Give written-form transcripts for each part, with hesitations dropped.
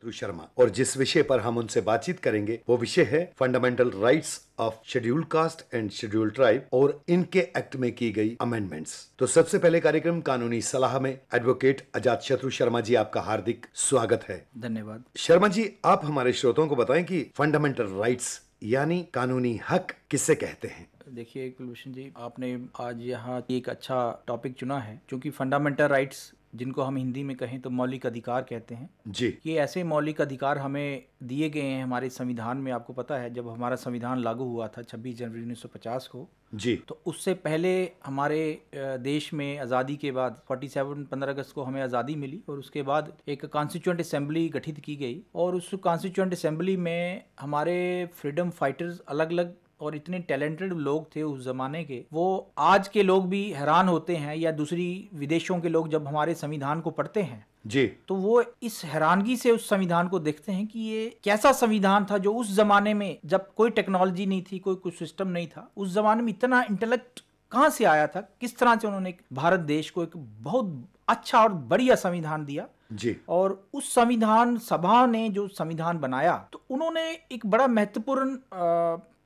शर्मा और जिस विषय पर हम उनसे बातचीत करेंगे वो विषय है fundamental rights of scheduled caste and scheduled tribe और इनके एक्ट में की गई अमेंडमेंट्स। तो सबसे पहले कार्यक्रम कानूनी सलाह में एडवोकेट अजातशत्रु शर्मा जी, आपका हार्दिक स्वागत है। धन्यवाद। शर्मा जी, आप हमारे श्रोताओं को बताएं कि फंडामेंटल राइट्स यानी कानूनी हक किसे कहते हैं। देखिए कुलभूषण जी, आपने आज यहाँ एक अच्छा टॉपिक चुना है, क्योंकि फंडामेंटल राइट्स जिनको हम हिंदी में कहें तो मौलिक अधिकार कहते हैं जी। ये ऐसे मौलिक अधिकार हमें दिए गए हैं हमारे संविधान में। आपको पता है जब हमारा संविधान लागू हुआ था 26 जनवरी 1950 को जी, तो उससे पहले हमारे देश में आज़ादी के बाद 15 अगस्त को हमें आज़ादी मिली और उसके बाद एक कॉन्स्टिट्यूएंट असेंबली गठित की गई और उस कॉन्स्टिट्यूएंट असेंबली में हमारे फ्रीडम फाइटर्स अलग अलग और इतने टैलेंटेड लोग थे उस जमाने के, वो आज के लोग भी हैरान होते हैं या दूसरी विदेशों के लोग जब हमारे संविधान को पढ़ते हैं जी, तो वो इस हैरानगी से उस संविधान को देखते हैं कि ये कैसा संविधान था जो उस जमाने में जब कोई टेक्नोलॉजी नहीं थी, कोई कुछ सिस्टम नहीं था, उस जमाने में इतना इंटेलेक्ट कहाँ से आया था, किस तरह से उन्होंने भारत देश को एक बहुत अच्छा और बढ़िया संविधान दिया जी। और उस संविधान सभा ने जो संविधान बनाया तो उन्होंने एक बड़ा महत्वपूर्ण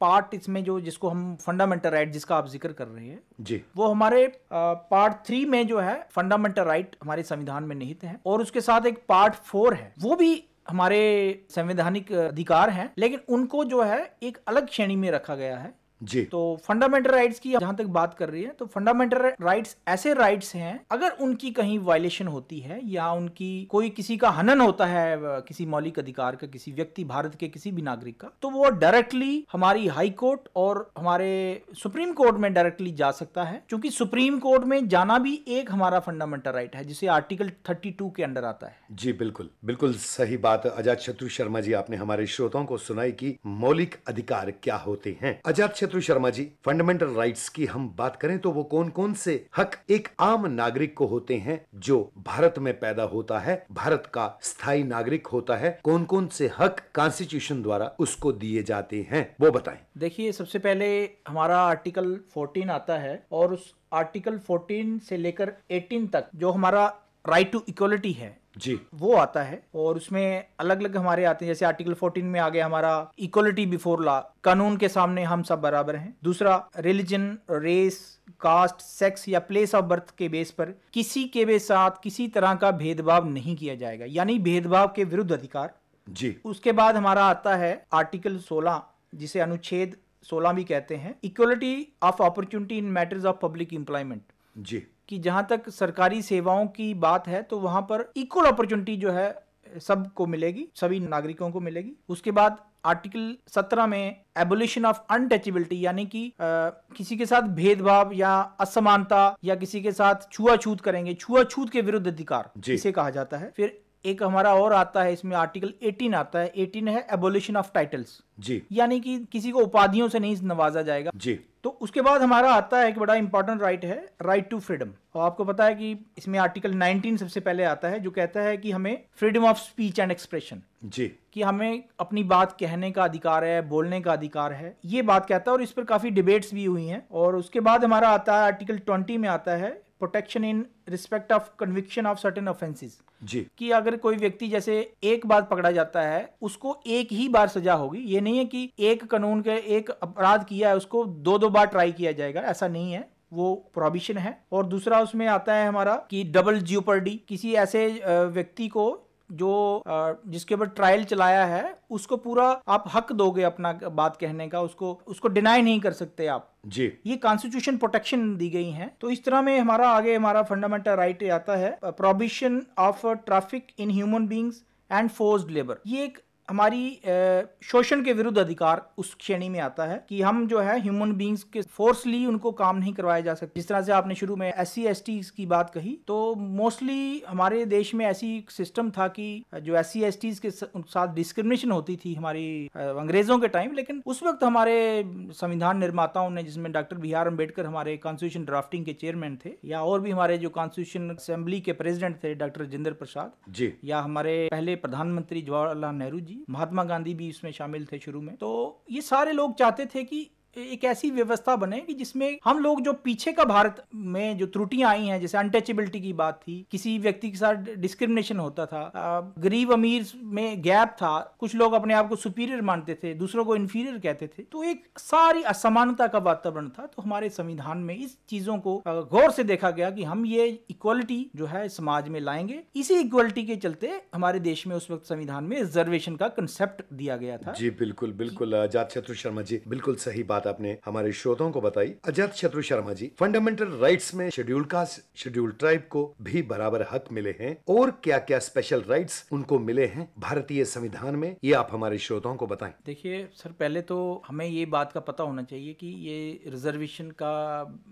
पार्ट इसमें जो जिसको हम फंडामेंटल राइट जिसका आप जिक्र कर रहे हैं जी, वो हमारे पार्ट 3 में जो है फंडामेंटल राइट हमारे संविधान में निहित है और उसके साथ एक पार्ट 4 है, वो भी हमारे संवैधानिक अधिकार हैं, लेकिन उनको जो है एक अलग श्रेणी में रखा गया है जी। तो फंडामेंटल राइट्स की जहां तक बात कर रही है तो फंडामेंटल राइट्स ऐसे राइट्स हैं अगर उनकी कहीं वायलेशन होती है या उनकी कोई किसी का हनन होता है किसी मौलिक अधिकार का, किसी व्यक्ति भारत के किसी भी नागरिक का, तो वो डायरेक्टली हमारी हाई कोर्ट और हमारे सुप्रीम कोर्ट में डायरेक्टली जा सकता है, क्योंकि सुप्रीम कोर्ट में जाना भी एक हमारा फंडामेंटल राइट है जिसे आर्टिकल 32 के अंडर आता है। जी बिल्कुल, बिल्कुल सही बात अजातशत्रु शर्मा जी आपने हमारे श्रोताओं को सुनाई कि मौलिक अधिकार क्या होते हैं। अजातशत्रु शर्मा जी, फंडामेंटल राइट्स की हम बात करें तो वो कौन कौन से हक एक आम नागरिक को होते हैं जो भारत में पैदा होता है, भारत का स्थायी नागरिक होता है, कौन कौन से हक कॉन्स्टिट्यूशन द्वारा उसको दिए जाते हैं वो बताएं। देखिए सबसे पहले हमारा आर्टिकल 14 आता है और उस आर्टिकल 14 से लेकर 18 तक जो हमारा राइट टू इक्वलिटी है जी, वो आता है और उसमें अलग अलग हमारे आते हैं। जैसे आर्टिकल 14 में आ गया हमारा इक्वलिटी बिफोर लॉ, कानून के सामने हम सब बराबर हैं। दूसरा, रिलीजन, रेस, कास्ट, सेक्स या प्लेस ऑफ बर्थ के बेस पर किसी के भी साथ किसी तरह का भेदभाव नहीं किया जाएगा, यानी भेदभाव के विरुद्ध अधिकार जी। उसके बाद हमारा आता है आर्टिकल 16 जिसे अनुच्छेद 16 भी कहते हैं, equality of opportunity in matters of public employment जी, कि जहां तक सरकारी सेवाओं की बात है तो वहां पर इक्वल अपॉर्चुनिटी जो है सबको मिलेगी, सभी नागरिकों को मिलेगी। उसके बाद आर्टिकल 17 में एबोलिशन ऑफ अनटचेबिलिटी, यानी कि किसी के साथ भेदभाव या असमानता या किसी के साथ छुआछूत करेंगे, छुआछूत के विरुद्ध अधिकार इसे कहा जाता है। फिर एक हमारा और आता है इसमें आर्टिकल 18 आता है, 18 है एबोलिशन ऑफ टाइटल्स जी, यानी कि किसी को उपाधियों से नहीं नवाजा जाएगा जी। तो उसके बाद हमारा आता है एक बड़ा इंपॉर्टेंट राइट है राइट टू फ्रीडम, और आपको पता है कि इसमें आर्टिकल 19 सबसे पहले आता है जो कहता है कि हमें freedom of speech and expression, जी, कि हमें अपनी बात कहने का अधिकार है, बोलने का अधिकार है, ये बात कहता है और इस पर काफी डिबेट्स भी हुई हैं। और उसके बाद हमारा आता है आर्टिकल 20 में आता है protection in respect of conviction of certain offences, जी, कि अगर कोई व्यक्ति जैसे एक बार पकड़ा जाता है उसको एक ही बार सजा होगी, ये नहीं है कि एक कानून के एक अपराध किया है उसको दो दो बार ट्राई किया जाएगा, ऐसा नहीं है, वो प्रोहिबिशन है। और दूसरा उसमें आता है हमारा कि डबल ज्योपर्डी, किसी ऐसे व्यक्ति को जो जिसके ऊपर ट्रायल चलाया है उसको पूरा आप हक दोगे अपना बात कहने का, उसको डिनाई नहीं कर सकते आप जी। ये कॉन्स्टिट्यूशन प्रोटेक्शन दी गई है। तो इस तरह में हमारा आगे हमारा फंडामेंटल राइट आता है prohibition of traffic in human beings and forced labour, ये एक हमारी शोषण के विरुद्ध अधिकार उस श्रेणी में आता है कि हम जो है ह्यूमन बीइंग्स के फोर्सली उनको काम नहीं करवाया जा सकता। जिस तरह से आपने शुरू में SC ST की बात कही, तो मोस्टली हमारे देश में ऐसी सिस्टम था कि जो SC ST के साथ डिस्क्रिमिनेशन होती थी हमारी अंग्रेजों के टाइम, लेकिन उस वक्त हमारे संविधान निर्माताओं ने, जिसमें डॉक्टर BR अम्बेडकर हमारे कॉन्स्टिट्यूशन ड्राफ्टिंग के चेयरमैन थे, या और भी हमारे जो कॉन्स्टिट्यूशन असेंबली के प्रेसिडेंट थे डॉक्टर राजेंद्र प्रसाद जी, या हमारे पहले प्रधानमंत्री जवाहरलाल नेहरू जी, महात्मा गांधी भी इसमें शामिल थे शुरू में, तो ये सारे लोग चाहते थे कि एक ऐसी व्यवस्था बने कि जिसमें हम लोग जो पीछे का भारत में जो त्रुटियां आई हैं, जैसे अनटचेबिलिटी की बात थी, किसी व्यक्ति के साथ डिस्क्रिमिनेशन होता था, गरीब अमीर में गैप था, कुछ लोग अपने आप को सुपीरियर मानते थे, दूसरों को इन्फीरियर कहते थे, तो एक सारी असमानता का वातावरण था। तो हमारे संविधान में इस चीजों को गौर से देखा गया कि हम ये इक्वलिटी जो है समाज में लाएंगे। इसी इक्वलिटी के चलते हमारे देश में उस वक्त संविधान में रिजर्वेशन का कंसेप्ट दिया गया था। जी बिल्कुल बिल्कुल अजात शत्रु शर्मा जी, बिल्कुल सही बात आपने हमारे श्रोताओं को बताई। अजात शत्रु शर्मा जी, फंडामेंटल राइट्स में शेड्यूल कास्ट, शेड्यूल ट्राइब को भी बराबर हक मिले हैं, और क्या क्या स्पेशल राइट्स उनको मिले हैं भारतीय संविधान में, ये आप हमारे श्रोताओं को बताएं। देखिए सर, पहले तो हमें ये बात का पता होना चाहिए कि ये रिजर्वेशन का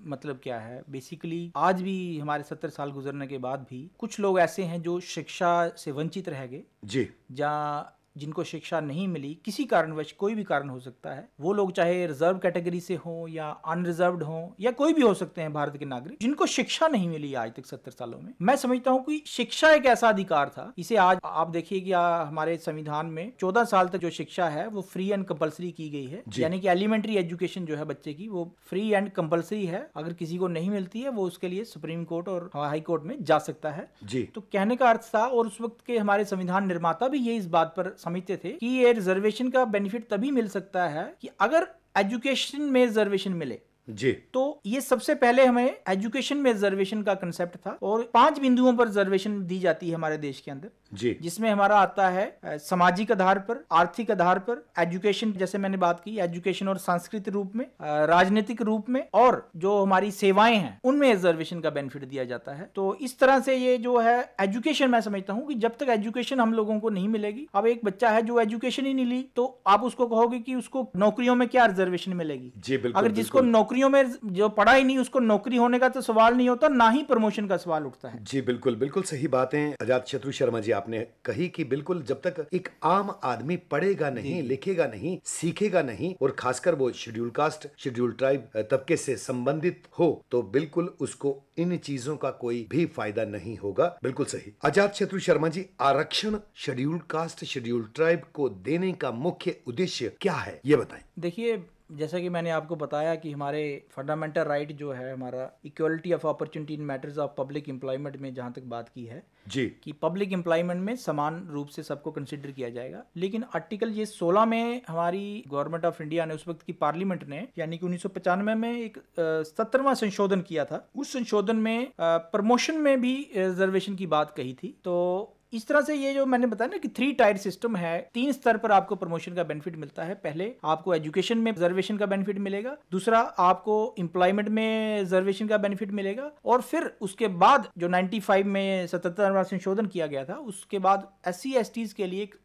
मतलब क्या है। बेसिकली आज भी हमारे 70 साल गुजरने के बाद भी कुछ लोग ऐसे हैं जो शिक्षा से वंचित रह गए जी, या जिनको शिक्षा नहीं मिली किसी कारणवश, कोई भी कारण हो सकता है, वो लोग चाहे रिजर्व कैटेगरी से हो या अनरिजर्व्ड हो या कोई भी हो सकते हैं भारत के नागरिक, जिनको शिक्षा नहीं मिली आज तक 70 सालों में। मैं समझता हूँ कि शिक्षा एक ऐसा अधिकार था, इसे आज आप देखिए कि हमारे संविधान में 14 साल तक जो शिक्षा है वो फ्री एंड कंपलसरी की गई है, यानी कि एलिमेंट्री एजुकेशन जो है बच्चे की वो फ्री एंड कंपलसरी है। अगर किसी को नहीं मिलती है वो उसके लिए सुप्रीम कोर्ट और हाई कोर्ट में जा सकता है जी। तो कहने का अर्थ था, और उस वक्त के हमारे संविधान निर्माता भी ये इस बात पर समझते थे कि ये रिजर्वेशन का बेनिफिट तभी मिल सकता है कि अगर एजुकेशन में रिजर्वेशन मिले जी। तो ये सबसे पहले हमें एजुकेशन में रिजर्वेशन का कंसेप्ट था, और 5 बिंदुओं पर रिजर्वेशन दी जाती है हमारे देश के अंदर जी, जिसमें हमारा आता है सामाजिक आधार पर, आर्थिक आधार पर, एजुकेशन जैसे मैंने बात की, एजुकेशन और सांस्कृतिक रूप में, राजनीतिक रूप में, और जो हमारी सेवाएं हैं उनमें रिजर्वेशन का बेनिफिट दिया जाता है। तो इस तरह से ये जो है एजुकेशन, मैं समझता हूँ कि जब तक एजुकेशन हम लोगों को नहीं मिलेगी, अब एक बच्चा है जो एजुकेशन ही नहीं ली तो आप उसको कहोगे कि उसको नौकरियों में क्या रिजर्वेशन मिलेगी। जी बिल्कुल। अगर जिसको नौकरियों में जो पढ़ा ही नहीं उसको नौकरी होने का तो सवाल नहीं होता, ना ही प्रमोशन का सवाल उठता है। जी बिल्कुल बिल्कुल सही बातें अजात शत्रु शर्मा जी आपने कही कि बिल्कुल जब तक एक आम आदमी पढ़ेगा नहीं, लिखेगा नहीं, सीखेगा नहीं, और खासकर वो शेड्यूल कास्ट, शेड्यूल ट्राइब तबके से संबंधित हो, तो बिल्कुल उसको इन चीजों का कोई भी फायदा नहीं होगा। बिल्कुल सही। अजात शत्रु शर्मा जी, आरक्षण शेड्यूल कास्ट, शेड्यूल ट्राइब को देने का मुख्य उद्देश्य क्या है, ये बताएं। देखिए, जैसा कि मैंने आपको बताया कि हमारे फंडामेंटल राइट जो है हमारा equality of opportunity in matters of public employment में जहां तक बात की है जी, कि पब्लिक एम्प्लॉयमेंट में समान रूप से सबको कंसिडर किया जाएगा। लेकिन आर्टिकल ये 16 में हमारी गवर्नमेंट ऑफ इंडिया ने, उस वक्त की पार्लियामेंट ने, यानी कि 1995 में एक 17वां संशोधन किया था। उस संशोधन में प्रमोशन में भी रिजर्वेशन की बात कही थी। तो इस तरह से ये जो मैंने बताया ना कि 3 टायर सिस्टम है, 3 स्तर पर आपको प्रमोशन का बेनिफिट मिलता है। पहले आपको एजुकेशन में रिजर्वेशन का बेनिफिट मिलेगा, दूसरा आपको एम्प्लॉयमेंट में रिजर्वेशन का बेनिफिट मिलेगा, और फिर उसके बाद जो 95 में 77वां संशोधन किया गया था उसके बाद SC STs के लिए एक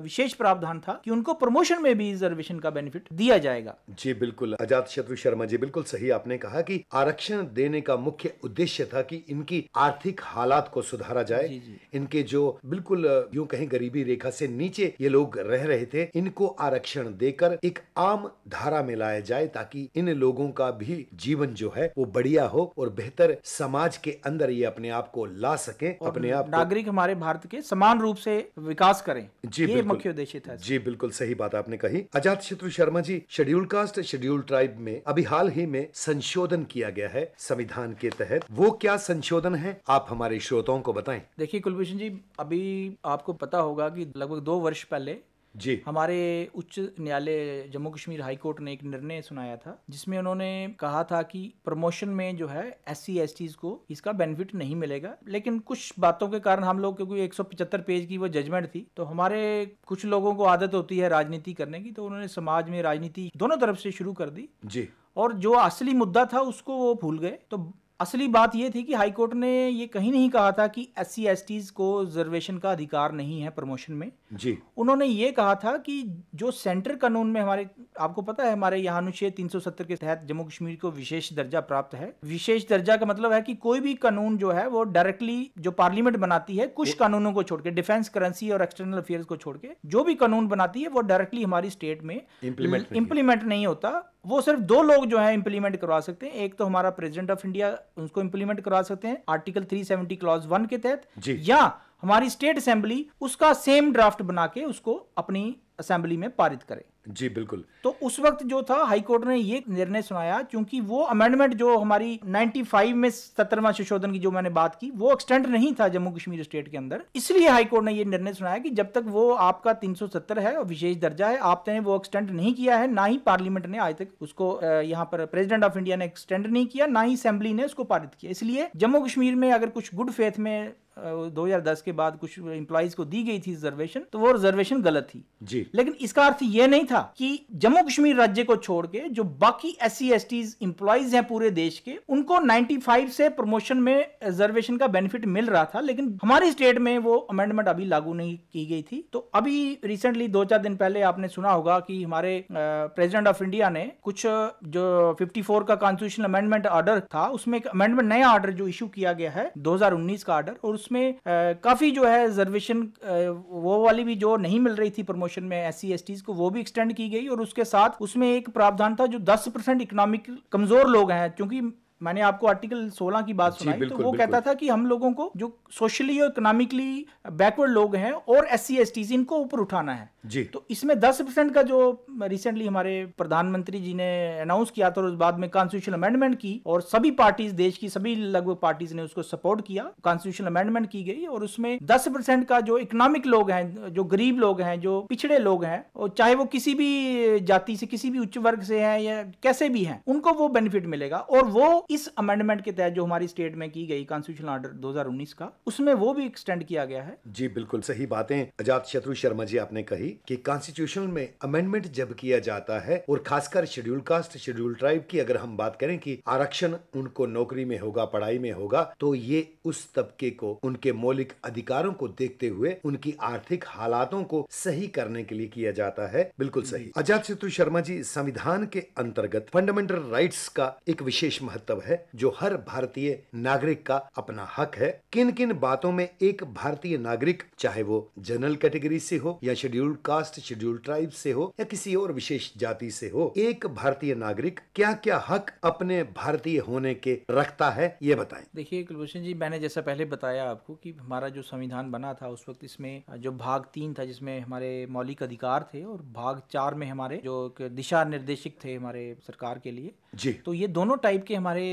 विशेष प्रावधान था कि उनको प्रमोशन में भी रिजर्वेशन का बेनिफिट दिया जाएगा। जी बिल्कुल अजात शत्रु शर्मा जी, बिल्कुल सही आपने कहा कि आरक्षण देने का मुख्य उद्देश्य था कि इनकी आर्थिक हालात को सुधारा जाए। जी। इनके जो बिल्कुल यूं कहीं गरीबी रेखा से नीचे ये लोग रह रहे थे, इनको आरक्षण देकर एक आम धारा में लाया जाए ताकि इन लोगों का भी जीवन जो है वो बढ़िया हो और बेहतर समाज के अंदर ये अपने आप को ला सके, अपने आप नागरिक हमारे भारत के समान रूप से विकास करें। जी ये बिल्कुल, मुख्य उद्देश्य था। जी बिल्कुल सही बात आपने कही। अजात शत्रु Sharma ji, schedule caste, schedule tribe में अभी हाल ही में संशोधन किया गया है संविधान के तहत। वो क्या संशोधन है, आप हमारे श्रोताओं को बताएं। देखिए कुलभूषण जी, अभी आपको पता होगा कि लगभग 2 वर्ष पहले जी, हमारे उच्च न्यायालय जम्मू कश्मीर हाई कोर्ट ने एक निर्णय सुनाया था जिसमें उन्होंने कहा था कि प्रमोशन में जो है SC STs को इसका बेनिफिट नहीं मिलेगा। लेकिन कुछ बातों के कारण हम लोग, क्योंकि 175 पेज की वो जजमेंट थी, तो हमारे कुछ लोगों को आदत होती है राजनीति करने की, तो उन्होंने समाज में राजनीति दोनों तरफ से शुरू कर दी जी, और जो असली मुद्दा था उसको वो भूल गए। तो असली बात ये थी कि हाईकोर्ट ने ये कहीं नहीं कहा था कि SC STs को रिजर्वेशन का अधिकार नहीं है प्रमोशन में। जी, उन्होंने ये कहा था कि जो सेंट्रल कानून में हमारे, आपको पता है हमारे यहाँ अनुच्छेद 370 के तहत जम्मू कश्मीर को विशेष दर्जा प्राप्त है। विशेष दर्जा का मतलब है कि कोई भी कानून जो है वो डायरेक्टली जो पार्लियामेंट बनाती है, कुछ कानूनों को छोड़ के, डिफेंस, करेंसी और एक्सटर्नल अफेयर्स को छोड़ के जो भी कानून बनाती है वो डायरेक्टली हमारी स्टेट में इंप्लीमेंट नहीं होता। वो सिर्फ 2 लोग जो है इंप्लीमेंट करवा सकते हैं। एक तो हमारा प्रेसिडेंट ऑफ इंडिया उसको इंप्लीमेंट करवा सकते हैं आर्टिकल 370 क्लॉज 1 के तहत, या हमारी स्टेट असेंबली उसका सेम ड्राफ्ट बना के उसको अपनी असेंबली में पारित करे। जी बिल्कुल। तो उस वक्त जो था हाई कोर्ट ने ये निर्णय सुनाया, क्योंकि वो अमेंडमेंट जो हमारी 95 में 17वां संशोधन की जो मैंने बात की वो एक्सटेंड नहीं था जम्मू कश्मीर स्टेट के अंदर, इसलिए हाई कोर्ट ने ये निर्णय सुनाया कि जब तक वो आपका 370 है और विशेष दर्जा है, आपने वो एक्सटेंड नहीं किया है, ना ही पार्लियामेंट ने आज तक उसको यहाँ पर प्रेसिडेंट ऑफ इंडिया ने एक्सटेंड नहीं किया, ना ही असेंबली ने उसको पारित किया। इसलिए जम्मू कश्मीर में अगर कुछ गुड फेथ में 2010 के बाद कुछ एम्प्लॉइज को दी गई थी रिजर्वेशन, तो वो रिजर्वेशन गलत थी जी। लेकिन इसका अर्थ ये नहीं था कि जम्मू कश्मीर राज्य को छोड़ के जो बाकी SC STs एम्प्लॉइज हैं पूरे देश के, उनको 95 से प्रमोशन में रिजर्वेशन का बेनिफिट मिल रहा था, लेकिन हमारी स्टेट में वो अमेंडमेंट अभी लागू नहीं की गई थी। तो अभी रिसेंटली 2-4 दिन पहले आपने सुना होगा कि हमारे प्रेसिडेंट ऑफ इंडिया ने कुछ जो 54 का कॉन्स्टिट्यूशनल अमेंडमेंट ऑर्डर था, उसमें एक अमेंडमेंट नया ऑर्डर जो इशू किया गया है 2019 का ऑर्डर, और उसमें काफी जो है रिजर्वेशन वो वाली भी जो नहीं मिल रही थी प्रमोशन में SC STs को, वो भी एक्सटेंड की गई। और उसके साथ उसमें एक प्रावधान था जो 10% इकोनॉमिक कमजोर लोग हैं, क्योंकि मैंने आपको आर्टिकल 16 की बात सुनाई, तो वो कहता था कि हम लोगों को जो सोशली और इकोनॉमिकली बैकवर्ड लोग हैं और SC STs इनको ऊपर उठाना है जी। तो इसमें 10% का जो रिसेंटली हमारे प्रधानमंत्री जी ने अनाउंस किया था और उस बाद में कॉन्स्टिट्यूशनल अमेंडमेंट की, और सभी पार्टीज, देश की सभी लगभग पार्टीज ने उसको सपोर्ट किया, कॉन्स्टिट्यूशनल अमेंडमेंट की गई, और उसमें 10% का जो इकोनॉमिक लोग हैं, जो गरीब लोग हैं, जो पिछड़े लोग हैं, और चाहे वो किसी भी जाति से, किसी भी उच्च वर्ग से हैं या कैसे भी हैं, उनको वो बेनिफिट मिलेगा। और वो इस अमेंडमेंट के तहत जो हमारी स्टेट में की गई कॉन्स्टिट्यूशनल ऑर्डर 2019 का, उसमें वो भी एक्सटेंड किया गया है। जी बिल्कुल सही बातें अजात शत्रु शर्मा जी आपने कही कि कॉन्स्टिट्यूशन में अमेंडमेंट जब किया जाता है, और खासकर शेड्यूल कास्ट शेड्यूल ट्राइब की अगर हम बात करें कि आरक्षण उनको नौकरी में होगा, पढ़ाई में होगा, तो ये उस तबके को उनके मौलिक अधिकारों को देखते हुए उनकी आर्थिक हालातों को सही करने के लिए किया जाता है। बिल्कुल सही। अजात शत्रु शर्मा जी, संविधान के अंतर्गत फंडामेंटल राइट्स का एक विशेष महत्व है जो हर भारतीय नागरिक का अपना हक है। किन किन बातों में एक भारतीय नागरिक, चाहे वो जनरल कैटेगरी से हो या शेड्यूल्ड कास्ट शेड्यूल्ड ट्राइब से हो या किसी और विशेष जाति से हो, एक भारतीय नागरिक क्या क्या हक अपने भारतीय होने के रखता है, ये बताएं। देखिए कुलभूषण जी, मैंने जैसा पहले बताया आपको कि हमारा जो संविधान बना था उस वक्त इसमें जो भाग 3 था जिसमें हमारे मौलिक अधिकार थे, और भाग 4 में हमारे जो दिशा निर्देशक थे हमारे सरकार के लिए जी। तो ये दोनों टाइप के हमारे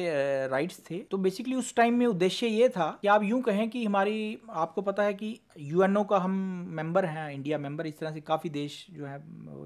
राइट्स थे। तो बेसिकली उस टाइम में उद्देश्य ये था कि आप यूं कहें कि हमारी, आपको पता है कि UNO का हम मेंबर हैं, इंडिया मेंबर, इस तरह से काफ़ी देश जो है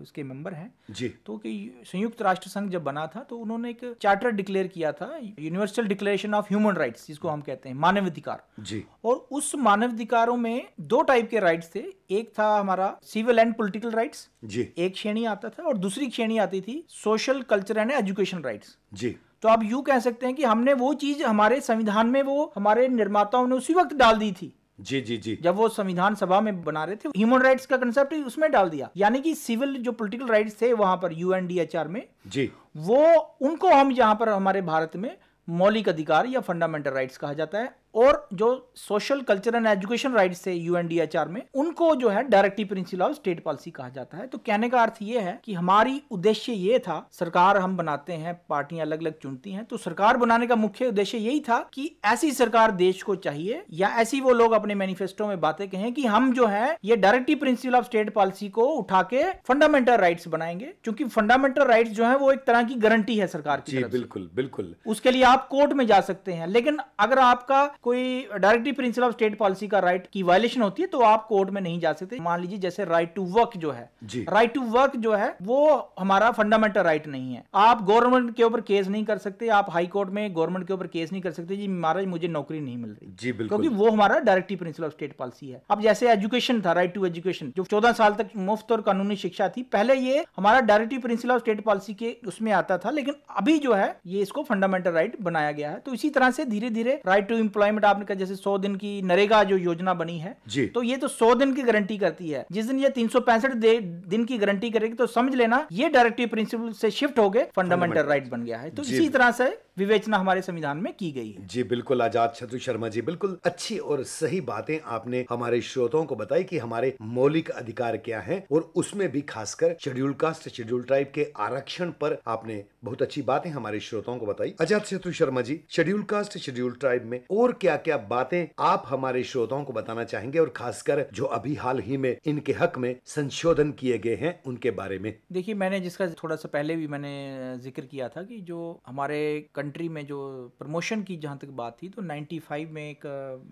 इसके मेंबर हैं जी। तो कि संयुक्त राष्ट्र संघ जब बना था तो उन्होंने एक चार्टर डिक्लेयर किया था, universal declaration of human rights जिसको हम कहते हैं, मानवाधिकार जी। और उस मानवाधिकारों में 2 टाइप के राइट्स थे, एक था हमारा सिविल एंड पॉलिटिकल राइट्स जी, एक श्रेणी आता था, और दूसरी श्रेणी आती थी social, culture and education rights जी। तो आप यूं कह सकते हैं कि हमने वो चीज हमारे संविधान में, वो हमारे निर्माताओं ने उसी वक्त डाल दी थी जी जी जी, जब वो संविधान सभा में बना रहे थे, ह्यूमन राइट्स का कंसेप्ट उसमें डाल दिया। यानी कि सिविल जो पॉलिटिकल राइट्स थे वहां पर UNDHR में जी, वो उनको हम यहाँ पर हमारे भारत में मौलिक अधिकार या फंडामेंटल राइट्स कहा जाता है, और जो social, culture and education rights थे UNDHR में, उनको जो है directive principle of state policy कहा जाता है। तो कहने का अर्थ ये है कि हमारी उद्देश्य ये था, सरकार हम बनाते हैं, पार्टियां अलग अलग चुनती हैं, तो सरकार बनाने का मुख्य उद्देश्य यही था कि ऐसी सरकार देश को चाहिए, या ऐसी वो लोग अपने मैनिफेस्टो में बातें कहें कि हम जो है ये directive principle of state policy को उठा के फंडामेंटल राइट्स बनाएंगे, क्योंकि फंडामेंटल राइट्स जो है वो एक तरह की गारंटी है सरकार की तरफ से। बिल्कुल बिल्कुल। उसके लिए आप कोर्ट में जा सकते हैं, लेकिन अगर आपका कोई directive principle of state policy का राइट की वायलेशन होती है तो आप कोर्ट में नहीं जा सकते। मान लीजिए जैसे राइट टू वर्क जो है, राइट टू वर्क जो है वो हमारा फंडामेंटल राइट नहीं है। आप गवर्नमेंट के ऊपर केस नहीं कर सकते, आप हाई कोर्ट में गवर्नमेंट के ऊपर केस नहीं कर सकते जी महाराज मुझे नौकरी नहीं मिल रही जी, बिल्कुल, क्योंकि वो हमारा directive principle of state policy है। अब जैसे एजुकेशन था, राइट टू एजुकेशन, जो 14 साल तक मुफ्त और कानूनी शिक्षा थी, पहले ये हमारा directive principle of state policy के उसमें आता था, लेकिन अभी जो है ये इसको फंडामेंटल राइट बनाया गया है। तो इसी तरह से धीरे धीरे राइट टू एम्प्लॉयमेंट, आपने कहा जैसे 100 दिन की नरेगा जो योजना बनी है जी, तो ये तो 100 दिन की गारंटी करती है। जिस दिन ये 365 दिन की गारंटी करेगी तो समझ लेना ये डायरेक्टिव प्रिंसिपल से शिफ्ट हो गए फंडामेंटल राइट बन गया है। तो इसी तरह से विवेचना हमारे संविधान में की गई है। जी बिल्कुल आजाद शत्रु शर्मा जी, बिल्कुल अच्छी और सही बातें आपने हमारे श्रोताओं को बताई कि हमारे मौलिक अधिकार क्या हैं, और उसमें भी खासकर शेड्यूल कास्ट शेड्यूल ट्राइब के आरक्षण पर आपने बहुत अच्छी बातें हमारे श्रोताओं को बताई। आजाद शत्रु Sharma ji, schedule caste schedule tribe में और क्या क्या बातें आप हमारे श्रोताओं को बताना चाहेंगे, और खासकर जो अभी हाल ही में इनके हक में संशोधन किए गए हैं उनके बारे में? देखिए, मैंने जिसका थोड़ा सा पहले भी मैंने जिक्र किया था कि जो हमारे कंट्री में जो प्रमोशन की जहाँ तक बात थी, तो 95 में एक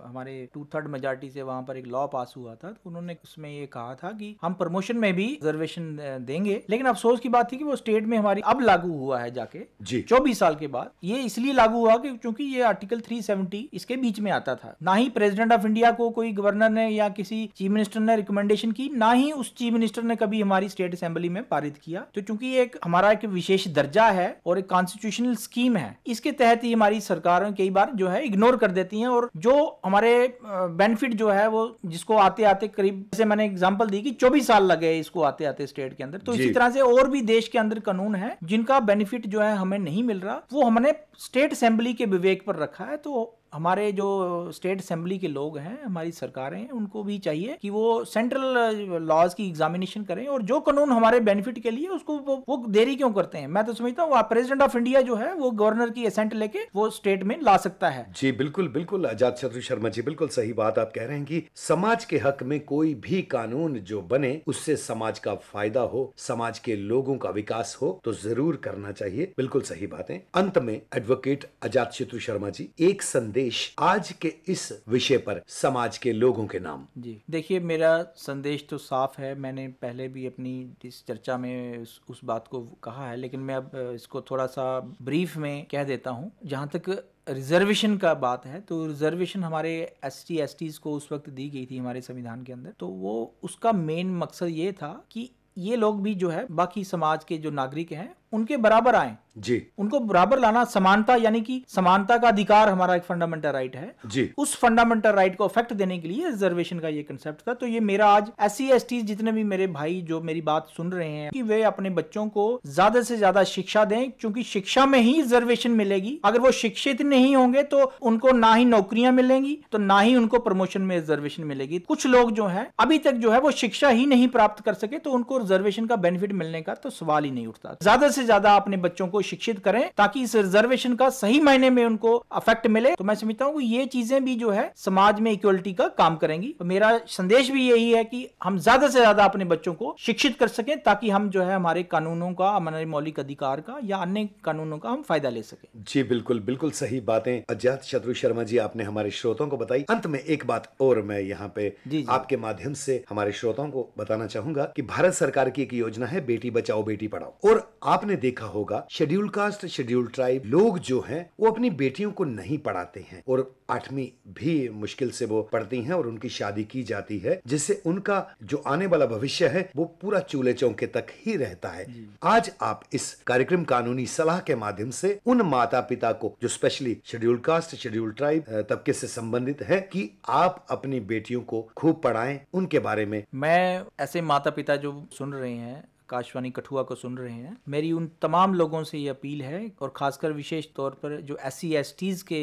हमारे 2/3 मेजॉरिटी से वहाँ पर एक लॉ पास हुआ था। तो उन्होंने उसमें ये कहा था कि हम प्रमोशन में भी रिजर्वेशन देंगे, लेकिन अफसोस की बात थी कि वो स्टेट में हमारी अब लागू हुआ है जाके जी 24 साल के बाद। ये इसलिए लागू हुआ कि क्योंकि ये आर्टिकल 370 इसके बीच में आता था। ना ही प्रेसिडेंट ऑफ इंडिया को कोई गवर्नर ने या किसी चीफ मिनिस्टर ने रिकमेंडेशन की, ना ही उस चीफ मिनिस्टर ने कभी हमारी स्टेट असेंबली में पारित किया। तो चूंकि ये एक हमारा एक विशेष दर्जा है और एक कॉन्स्टिट्यूशनल स्कीम है, इसके तहत ही हमारी सरकारें कई बार जो है इग्नोर कर देती हैं, और जो हमारे बेनिफिट जो है वो जिसको आते आते करीब, जैसे मैंने एग्जांपल दी कि 24 साल लगे इसको आते आते स्टेट के अंदर, तो इसी तरह से और भी देश के अंदर कानून है जिनका बेनिफिट जो है हमें नहीं मिल रहा, वो हमने स्टेट असेंबली के विवेक पर रखा है। तो हमारे जो स्टेट असेंबली के लोग हैं, हमारी सरकारें हैं, उनको भी चाहिए कि वो सेंट्रल लॉज की एग्जामिनेशन करें, और जो कानून हमारे बेनिफिट के लिए उसको वो देरी क्यों करते हैं। मैं तो समझता हूँ प्रेसिडेंट ऑफ इंडिया जो है वो गवर्नर की असेंट लेके वो स्टेट में ला सकता है। जी बिल्कुल बिल्कुल आजाद शत्रु शर्मा जी, बिल्कुल सही बात आप कह रहे हैं कि समाज के हक में कोई भी कानून जो बने उससे समाज का फायदा हो, समाज के लोगों का विकास हो, तो जरूर करना चाहिए। बिल्कुल सही बातें। अंत में एडवोकेट आजाद शत्रु शर्मा जी, एक संदेश आज के इस विषय पर समाज के लोगों के नाम। जी देखिए, मेरा संदेश तो साफ है। मैंने पहले भी अपनी इस चर्चा में उस बात को कहा है, लेकिन मैं अब इसको थोड़ा सा ब्रीफ में कह देता हूँ। जहाँ तक रिजर्वेशन का बात है, तो रिजर्वेशन हमारे ST STs को उस वक्त दी गई थी हमारे संविधान के अंदर। तो वो उसका मेन मकसद ये था कि ये लोग भी जो है बाकी समाज के जो नागरिक हैं उनके बराबर आए जी, उनको बराबर लाना, समानता, यानी कि समानता का अधिकार हमारा एक फंडामेंटल राइट है जी। उस फंडामेंटल राइट को इफेक्ट देने के लिए रिजर्वेशन का ये कंसेप्ट था। तो ये मेरा आज SC ST जितने भी मेरे भाई जो मेरी बात सुन रहे हैं कि वे अपने बच्चों को ज्यादा से ज्यादा शिक्षा दें, क्योंकि शिक्षा में ही रिजर्वेशन मिलेगी। अगर वो शिक्षित नहीं होंगे तो उनको ना ही नौकरियां मिलेंगी, तो ना ही उनको प्रमोशन में रिजर्वेशन मिलेगी। कुछ लोग जो है अभी तक जो है वो शिक्षा ही नहीं प्राप्त कर सके, तो उनको रिजर्वेशन का बेनिफिट मिलने का तो सवाल ही नहीं उठता। ज्यादा से ज्यादा अपने बच्चों को शिक्षित करें ताकि इस रिजर्वेशन का सही मायने में उनको अफेक्ट मिले। तो मैं समझता हूं कि ये चीजें भी जो है समाज में इक्वलिटी का काम करेंगी। तो मेरा संदेश भी यही है कि हम ज्यादा से ज्यादा अपने बच्चों को शिक्षित कर सकें, ताकि हम जो है हमारे कानूनों का, हमारे मौलिक अधिकार का या अन्य कानूनों का हम फायदा ले सकें। जी बिल्कुल बिल्कुल सही बातें अजाद शत्रु शर्मा जी आपने हमारे श्रोताओं को बताई। अंत में एक बात और मैं यहाँ पे आपके माध्यम से हमारे श्रोताओं को बताना चाहूंगा कि भारत सरकार की एक योजना है बेटी बचाओ बेटी पढ़ाओ, और आपने देखा होगा शेड्यूल कास्ट शेड्यूल ट्राइब लोग जो हैं वो अपनी बेटियों को नहीं पढ़ाते हैं, और 8वीं भी मुश्किल से वो पढ़ती हैं और उनकी शादी की जाती है, जिससे उनका जो आने वाला भविष्य है वो पूरा चूल्हे चौके तक ही रहता है। आज आप इस कार्यक्रम कानूनी सलाह के माध्यम से उन माता पिता को जो specially schedule caste schedule tribe तबके से संबंधित है कि आप अपनी बेटियों को खूब पढ़ाएं, उनके बारे में। मैं ऐसे माता पिता जो सुन रहे हैं, आकाशवाणी कठुआ को सुन रहे हैं, मेरी उन तमाम लोगों से ये अपील है, और खासकर विशेष तौर पर जो SC STs के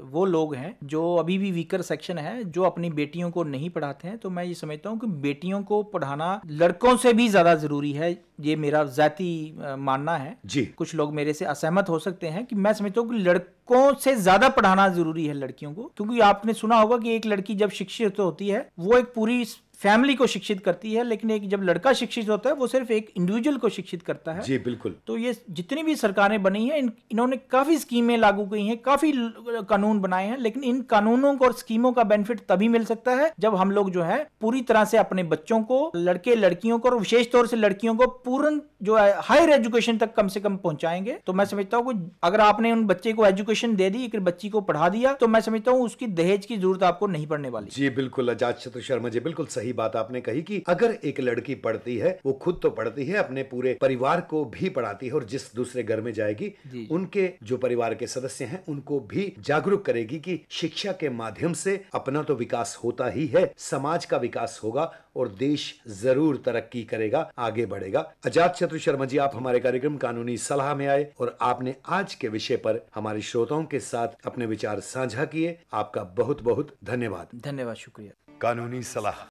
वो लोग हैं जो अभी भी वीकर सेक्शन है, जो अपनी बेटियों को नहीं पढ़ाते हैं। तो मैं ये समझता हूँ कि बेटियों को पढ़ाना लड़कों से भी ज्यादा जरूरी है। ये मेरा जाती मानना है जी। कुछ लोग मेरे से असहमत हो सकते हैं कि मैं समझता हूँ कि लड़कों से ज्यादा पढ़ाना जरूरी है लड़कियों को, क्योंकि आपने सुना होगा कि एक लड़की जब शिक्षित होती है वो एक पूरी फैमिली को शिक्षित करती है, लेकिन एक जब लड़का शिक्षित होता है वो सिर्फ एक इंडिविजुअल को शिक्षित करता है। जी बिल्कुल। तो ये जितनी भी सरकारें बनी हैं इन्होंने काफी स्कीमें लागू की हैं, काफी कानून बनाए हैं, लेकिन इन कानूनों को और स्कीमों का बेनिफिट तभी मिल सकता है जब हम लोग जो है पूरी तरह से अपने बच्चों को, लड़के लड़कियों को, और विशेष तौर से लड़कियों को पूर्ण जो है हायर एजुकेशन तक कम से कम पहुंचाएंगे। तो मैं समझता हूँ कि अगर आपने उन बच्चे को एजुकेशन दे दी, एक बच्ची को पढ़ा दिया, तो मैं समझता हूँ उसकी दहेज की जरूरत आपको नहीं पड़ने वाली। जी बिल्कुल आजाद शत्रु शर्मा जी, बिल्कुल सही सही बात आपने कही कि अगर एक लड़की पढ़ती है, वो खुद तो पढ़ती है, अपने पूरे परिवार को भी पढ़ाती है और जिस दूसरे घर में जाएगी जी। उनके जो परिवार के सदस्य हैं उनको भी जागरूक करेगी कि शिक्षा के माध्यम से अपना तो विकास होता ही है, समाज का विकास होगा और देश जरूर तरक्की करेगा, आगे बढ़ेगा। अजात शत्रु शर्मा जी, आप हमारे कार्यक्रम कानूनी सलाह में आए और आपने आज के विषय पर हमारे श्रोताओं के साथ अपने विचार साझा किए। आपका बहुत बहुत धन्यवाद। धन्यवाद, शुक्रिया। कानूनी सलाह।